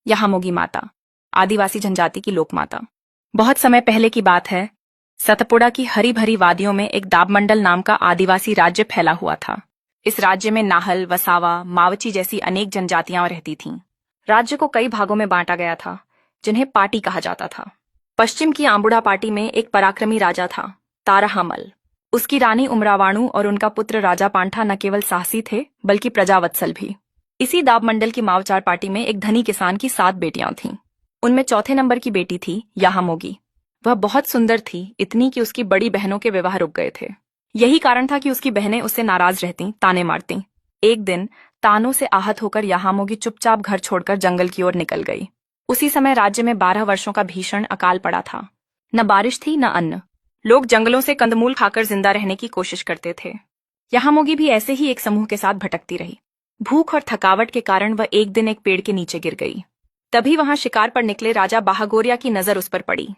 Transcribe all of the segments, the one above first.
यहामोगी माता, आदिवासी जनजाति की लोक माता। बहुत समय पहले की बात है। सतपुड़ा की हरी भरी वादियों में एक दाबमंडल नाम का आदिवासी राज्य फैला हुआ था। इस राज्य में नाहल, वसावा, मावची जैसी अनेक जनजातियां रहती थीं। राज्य को कई भागों में बांटा गया था, जिन्हें पाटी कहा जाता था। पश्चिम की आंबुड़ा पाटी में एक पराक्रमी राजा था, ताराहामल। उसकी रानी उमरावाणु और उनका पुत्र राजा पांठा न केवल साहसी थे, बल्कि प्रजावत्सल भी। इसी दाबमंडल की मावचार पार्टी में एक धनी किसान की 7 बेटियां थीं। उनमें चौथे नंबर की बेटी थी यहामोगी। वह बहुत सुंदर थी, इतनी कि उसकी बड़ी बहनों के विवाह रुक गए थे। यही कारण था कि उसकी बहनें उससे नाराज रहती, ताने मारती। एक दिन तानों से आहत होकर यहामोगी चुपचाप घर छोड़कर जंगल की ओर निकल गई। उसी समय राज्य में 12 वर्षों का भीषण अकाल पड़ा था। न बारिश थी, न अन्न। लोग जंगलों से कंदमूल खाकर जिंदा रहने की कोशिश करते थे। यहामोगी भी ऐसे ही एक समूह के साथ भटकती रही। भूख और थकावट के कारण वह एक दिन एक पेड़ के नीचे गिर गई। तभी वहां शिकार पर निकले राजा बाहागोरिया की नजर उस पर पड़ी।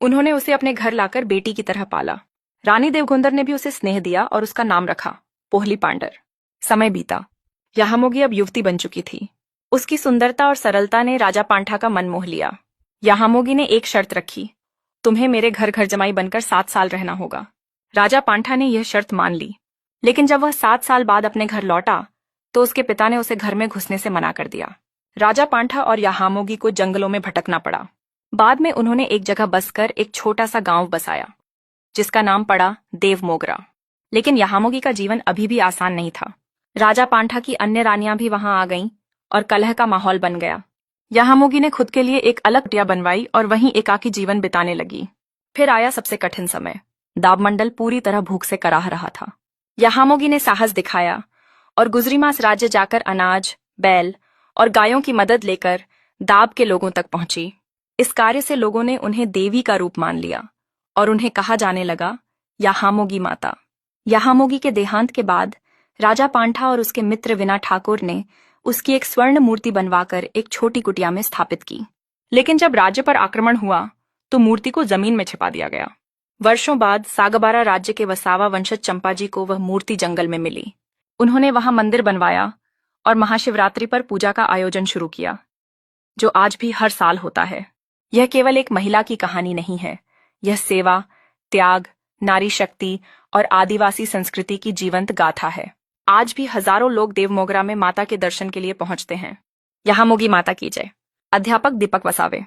उन्होंने उसे अपने घर लाकर बेटी की तरह पाला। रानी देवगुंदर ने भी उसे स्नेह दिया और उसका नाम रखा, पोहली पांडर। समय बीता। यहामोगी अब युवती बन चुकी थी। उसकी सुंदरता और सरलता ने राजा पांठा का मन मोह लिया। यहामोगी ने एक शर्त रखी, तुम्हें मेरे घर घर जमाई बनकर 7 साल रहना होगा। राजा पांठा ने यह शर्त मान ली। लेकिन जब वह 7 साल बाद अपने घर लौटा तो उसके पिता ने उसे घर में घुसने से मना कर दिया। राजा पांठा और यहामोगी को जंगलों में भटकना पड़ा। बाद में उन्होंने एक जगह बसकर एक छोटा सा गांव बसाया, जिसका नाम पड़ा देवमोगरा। लेकिन यहामोगी का जीवन अभी भी आसान नहीं था। राजा पांठा की अन्य रानियां भी वहां आ गईं और कलह का माहौल बन गया। यहामोगी ने खुद के लिए एक अलग कुटिया बनवाई और वहीं एकाकी जीवन बिताने लगी। फिर आया सबसे कठिन समय। दाबमंडल पूरी तरह भूख से कराह रहा था। यहामोगी ने साहस दिखाया और गुजरीमास राज्य जाकर अनाज, बैल और गायों की मदद लेकर दाब के लोगों तक पहुंची। इस कार्य से लोगों ने उन्हें देवी का रूप मान लिया और उन्हें कहा जाने लगा यहामोगी माता। यहामोगी के देहांत के बाद राजा पांठा और उसके मित्र विना ठाकुर ने उसकी एक स्वर्ण मूर्ति बनवाकर एक छोटी कुटिया में स्थापित की। लेकिन जब राज्य पर आक्रमण हुआ तो मूर्ति को जमीन में छिपा दिया गया। वर्षों बाद सागबारा राज्य के वसावा वंशज चंपाजी को वह मूर्ति जंगल में मिली। उन्होंने वहां मंदिर बनवाया और महाशिवरात्रि पर पूजा का आयोजन शुरू किया, जो आज भी हर साल होता है। यह केवल एक महिला की कहानी नहीं है, यह सेवा, त्याग, नारी शक्ति और आदिवासी संस्कृति की जीवंत गाथा है। आज भी हजारों लोग देवमोगरा में माता के दर्शन के लिए पहुंचते हैं। यहामोगी माता की जय। अध्यापक दीपक वसावे।